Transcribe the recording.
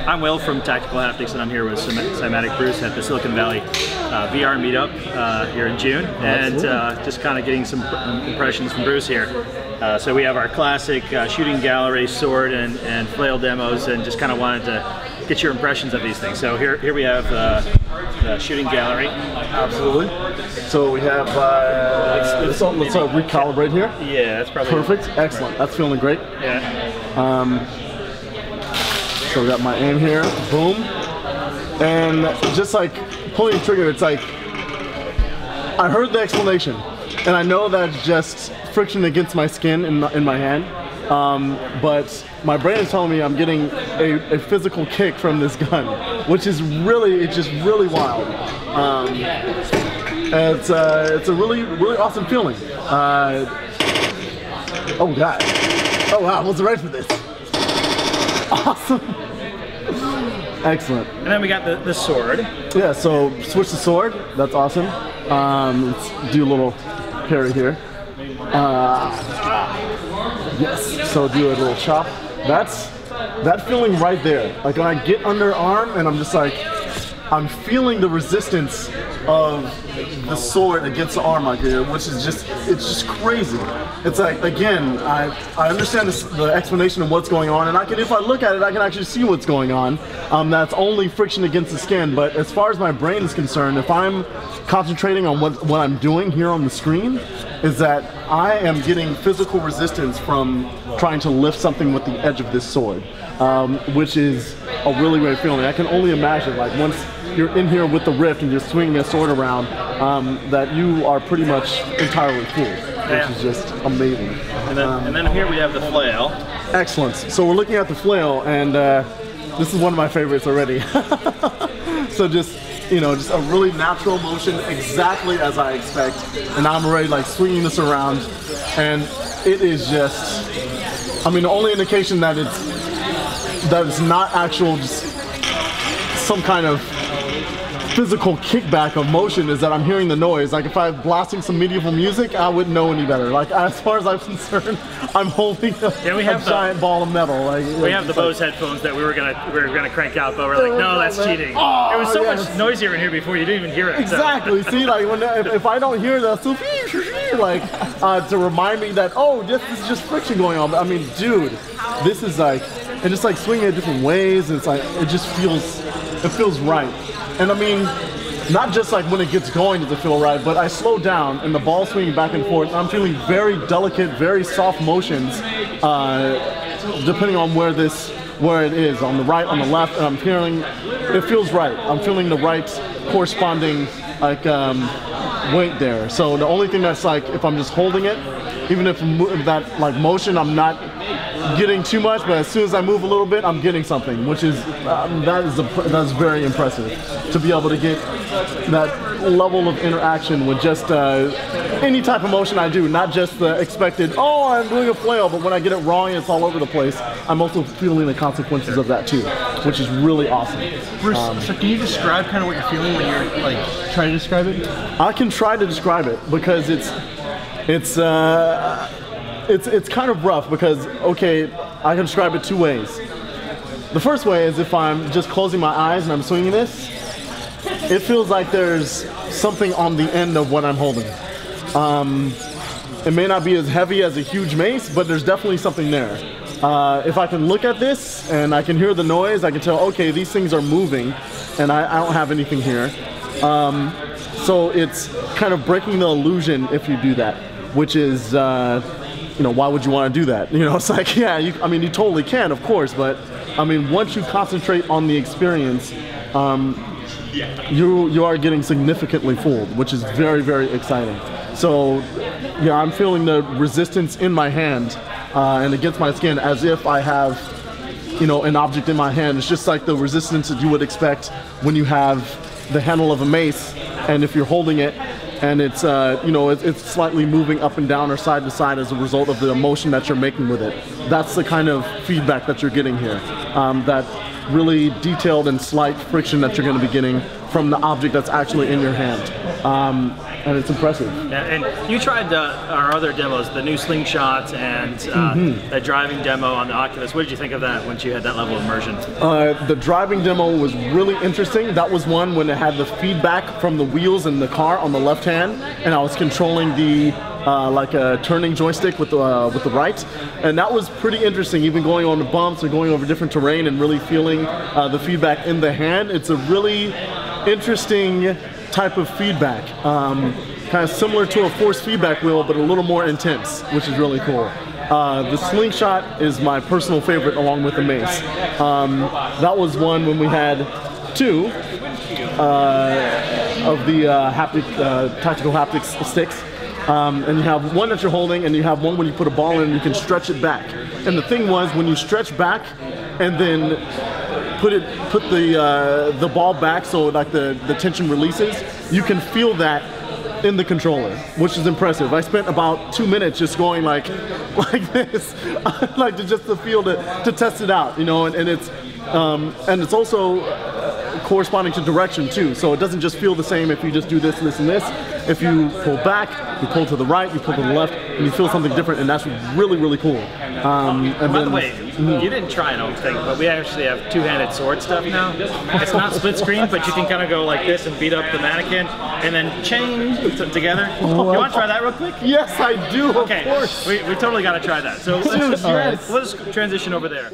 I'm Will from Tactical Haptics, and I'm here with Cymatic Bruce at the Silicon Valley VR Meetup here in June, and just kind of getting some impressions from Bruce here. So we have our classic shooting gallery, sword, and flail demos, and just kind of wanted to get your impressions of these things. So here we have the shooting gallery. Absolutely. So we have, let's recalibrate here. Yeah, that's probably perfect. Excellent. That's feeling great. Yeah. So we got my aim here. Boom. And just like pulling the trigger, it's like, I heard the explanation, and I know that's just friction against my skin in my hand. But my brain is telling me I'm getting a physical kick from this gun, which is really, it's just really wild. It's a really awesome feeling. Oh God! Oh wow! I wasn't ready for this. Awesome. Excellent. And then we got the sword. Yeah. So switch the sword. That's awesome. Let's do a little parry here. Yes, so do a little chop. That feeling right there. Like when I get under arm and I'm just like, I'm feeling the resistance of the sword against the arm like here, which is just, it's just crazy. It's like, again, I understand the explanation of what's going on, and if I look at it, I can actually see what's going on. That's only friction against the skin, but as far as my brain is concerned, if I'm concentrating on what I'm doing here on the screen, is that I am getting physical resistance from trying to lift something with the edge of this sword, which is a really great feeling. I can only imagine, like once you're in here with the rift and you're swinging a sword around, that you are pretty much entirely fooled, which is just amazing. And then here we have the flail. Excellent. So we're looking at the flail, and this is one of my favorites already. So just, you know, just a really natural motion, exactly as I expect. And I'm already like swinging this around, and it is just, I mean, the only indication that it's not actual, just some kind of physical kickback of motion is that I'm hearing the noise. Like if I'm blasting some medieval music, I wouldn't know any better. Like as far as I'm concerned, I'm holding a giant ball of metal. We have the Bose headphones that we were gonna crank out, but we're like, no, that's cheating. Oh, it was so much noisier in here before you didn't even hear it. Exactly. So. See, like if I don't hear that, so like to remind me that this is just friction going on. I mean, dude, this is like, and just like swinging in different ways. And it's like it just feels right. And I mean, not just like when it gets going does it feel right, but I slow down and the ball swinging back and forth. I'm feeling very delicate, very soft motions, depending on where it is, on the right, on the left, and I'm feeling, it feels right. I'm feeling the right corresponding like weight there. So the only thing that's like, if I'm just holding it, even if that like motion, I'm not getting too much, but as soon as I move a little bit, I'm getting something, which is that's very impressive to be able to get that level of interaction with just any type of motion I do, not just the expected, oh, I'm doing a flail, but when I get it wrong and it's all over the place, I'm also feeling the consequences of that too, which is really awesome. Bruce, so can you describe kind of what you're feeling when you're like trying to describe it? I can try to describe it because it's kind of rough because, okay, I can describe it two ways. The first way is if I'm just closing my eyes and I'm swinging this, it feels like there's something on the end of what I'm holding. It may not be as heavy as a huge mace, but there's definitely something there. If I can look at this and I can hear the noise, I can tell, okay, these things are moving and I don't have anything here. So it's kind of breaking the illusion if you do that, which is, you know, why would you want to do that? You know, it's like, yeah, I mean, you totally can, of course, but I mean, once you concentrate on the experience, you are getting significantly fooled, which is very, very exciting. So, yeah, I'm feeling the resistance in my hand and against my skin as if I have, you know, an object in my hand. It's just like the resistance that you would expect when you have the handle of a mace, and if you're holding it, and it's you know, it's slightly moving up and down or side to side as a result of the motion that you're making with it. That's the kind of feedback that you're getting here. That really detailed and slight friction that you're going to be getting from the object that's actually in your hand. And it's impressive. Yeah, and you tried our other demos, the new slingshots and the driving demo on the Oculus. What did you think of that once you had that level of immersion? The driving demo was really interesting. That was one when it had the feedback from the wheels in the car on the left hand, and I was controlling the like a turning joystick with the right, and that was pretty interesting. Even going on the bumps or going over different terrain and really feeling the feedback in the hand. It's a really interesting type of feedback, kind of similar to a force feedback wheel, but a little more intense, which is really cool. The slingshot is my personal favorite, along with the mace. That was one when we had two of the tactical haptics sticks. And you have one that you're holding, and you have one when you put a ball in and you can stretch it back. And the thing was, when you stretch back and then put the ball back so like the tension releases, you can feel that in the controller, which is impressive. I spent about 2 minutes just going like this, like just to feel to test it out, you know, and it's also corresponding to direction too, so it doesn't just feel the same if you just do this, this, and this. If you pull back, you pull to the right, you pull to the left, and you feel something different, and that's really, really cool. By the way, you didn't try, I don't think, but we actually have two-handed sword stuff now. It's not split screen, but you can kind of go like this and beat up the mannequin, and then chain together. You want to try that real quick? Yes, I do, of course. We totally got to try that. So let's transition over there.